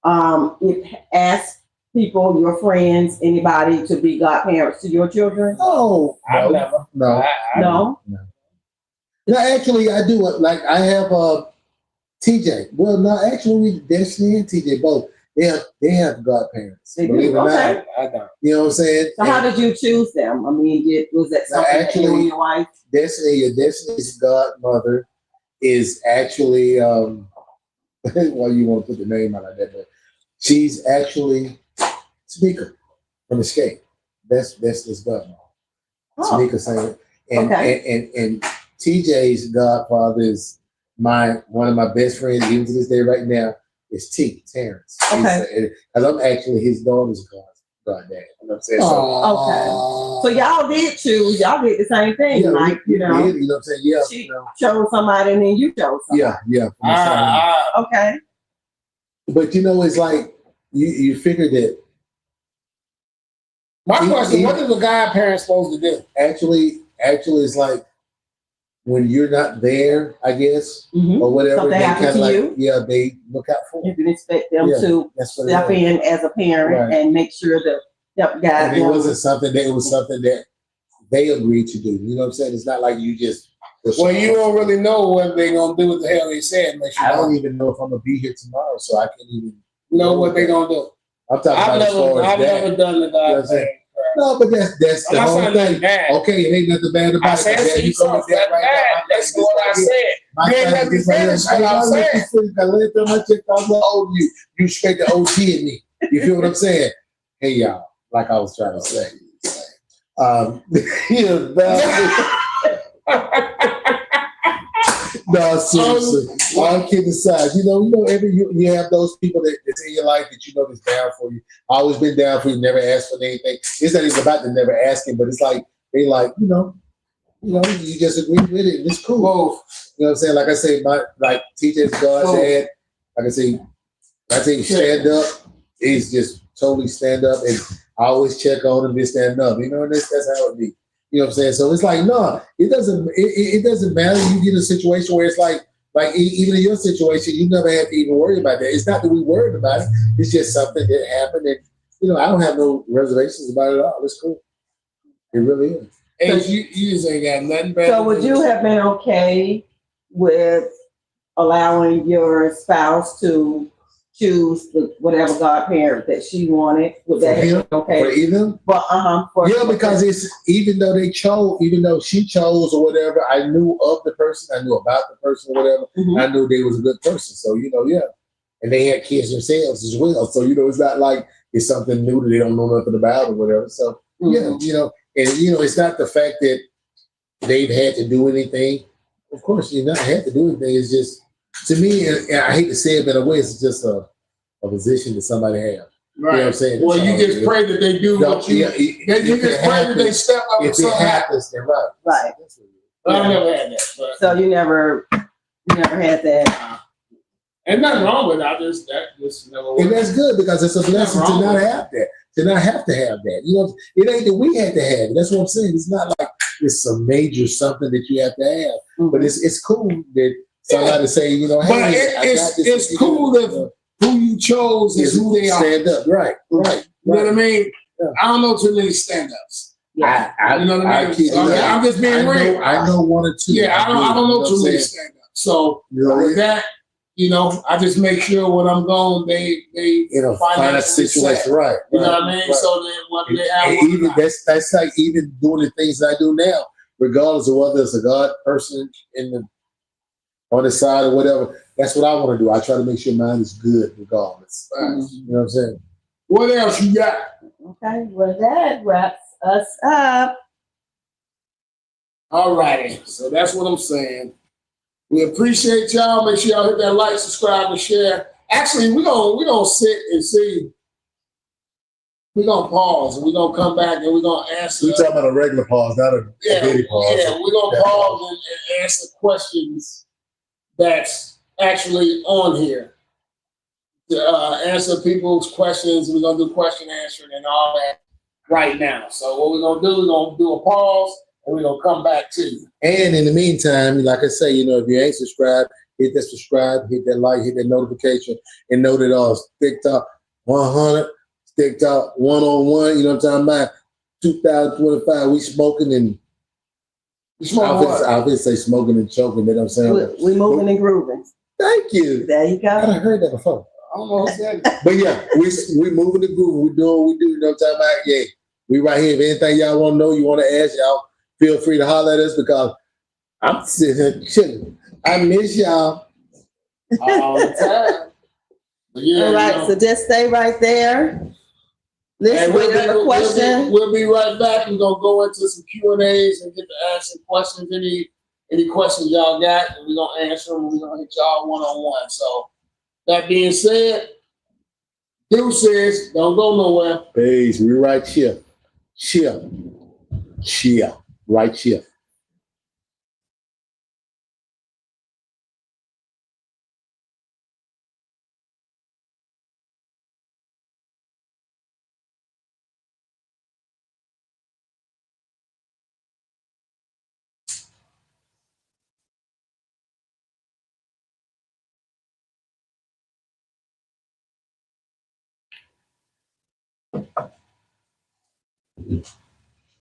ask people, your friends, anybody to be godparents to your children? Oh, I've never. No. No. No, actually, I do. Like, I have TJ. Well, no, actually, Destiny and TJ both. They have godparents. They do? Believe it or Okay. not. I don't. You know what I'm saying? So how did you choose them? I mean, was that something that you and your wife? Destiny's godmother is actually, well, you want to put the name out of that, but she's actually Tamika from Escape. That's Destiny's godmother. Tamika saying, and TJ's godfather is one of my best friends, even to this day right now, is Terrence. Okay. Because I'm actually his daughter's goddad. You know what I'm saying? So y'all did choose. Y'all did the same thing. Yeah, like, you know what I'm saying? Yeah. She chose somebody and then you chose somebody. Yeah. Okay. But it's like you figure that. My question: what is the godparent supposed to do? Actually, it's like when you're not there, I guess, or whatever. Something happened to you? They look out for you. You can expect them to step in as a parent and make sure that guys. And it wasn't something that they agreed to do. You know what I'm saying? It's not like you just. Well, you don't really know what they're gonna do. What the hell they said? I don't even know if I'm gonna be here tomorrow, so I can't even know what they're gonna do. I'm talking about I've never done the godparent. No, but that's the whole thing. Okay, it ain't nothing bad about it. That's what I said. You ain't let me finish what I'm saying. I let them I checked out the old you. You straight to OT in me. You feel what I'm saying? Hey y'all, like I was trying to say. No, seriously. All kidding aside, you have those people that's in your life that that's down for you. Always been down for you, never asked for anything. It's not even about them never asking, but it's like they you just agree with it and it's cool. Whoa. You know what I'm saying? Like I say, TJ's god's dad, I say stand up. He's just totally stand up, and I always check on him, this, that, and up. And that's how it be. You know what I'm saying? So it's like, no, it doesn't matter. You get a situation where it's like even in your situation, you never have to even worry about that. It's not that we worried about it. It's just something that happened, and I don't have no reservations about it at all. It's cool. It really is. And you just ain't got nothing better. So would you have been okay with allowing your spouse to choose whatever godparent that she wanted. Would For that him? be okay? For either? But Yeah, because it's even though she chose or whatever, I knew of the person, I knew about the person or whatever. Mhm. I knew they was a good person. So, yeah. And they had kids themselves as well. So, it's not like it's something new that they don't know nothing about or whatever. So, Mhm. and it's not the fact that they've had to do anything. Of course, you're not had to do anything. It's just, to me, and I hate to say it, but in a way, it's just a position that somebody has. Right. You know what I'm saying? Well, That's you all just it is. pray that they do what you. Yeah, You just pray that they step up and if it something happens. happens, then right. Right. That's what it is. I've never had that. But, So you never had that. and nothing wrong with it. That just never And worked. that's good because it's a blessing to wrong not with it. have that, to not have to have that. It ain't that we had to have it. That's what I'm saying. It's not like it's a major something that you have to have, Mhm. but it's cool that somebody say, hey, But it's cool that who you chose is who they are. Stand up, right. You know what I mean? Yeah. I don't know too many stand-ups. Yeah. You know what I mean? So I'm just being real. I know one or two. Yeah, I don't know too many stand-ups. stand-ups. So with that, I just make sure when I'm gone, they find a situation, right? You know what I mean? Right. So that whether they have and even that's like even doing the things I do now, regardless of whether it's a God person on the side or whatever. That's what I want to do. I try to make sure mine is good regardless. Mm-hmm. You know what I'm saying? What else you got? Okay, well that wraps us up. All righty. So that's what I'm saying. We appreciate y'all. Make sure y'all hit that like, subscribe, and share. Actually, we're gonna sit and see. We're gonna pause and we're gonna come back and we're gonna answer. We're talking about a regular pause, not a video pause. Yeah, we're gonna pause and answer questions that's actually on here. To answer people's questions, we're gonna do question answering and all that right now. So what we're gonna do a pause and we're gonna come back to you. And in the meantime, like I say, if you ain't subscribed, hit that subscribe, hit that like, hit that notification, and know that TikTok 100, TikTok 101. You know what I'm talking about? 2025, we smoking and I say smoking and choking. You know what I'm saying? We moving and grooving. Thank you. There you go. I heard that before. I don't know what's that. But yeah, we moving the groove. We doing what we do. You know what I'm talking about? Yeah, we right here. If anything y'all want to know, you want to ask, y'all feel free to holler at us because I'm sitting here chilling. I miss y'all all the time. Yeah, all right, so just stay right there. Let's we'll wait on a question. We'll be right back. We're gonna go into some Q&As and get to ask some questions. Any questions y'all got, and we're gonna answer them. We're gonna hit y'all one-on-one. So that being said, deuces, don't go nowhere. Peace. We right here. Chill. Right here.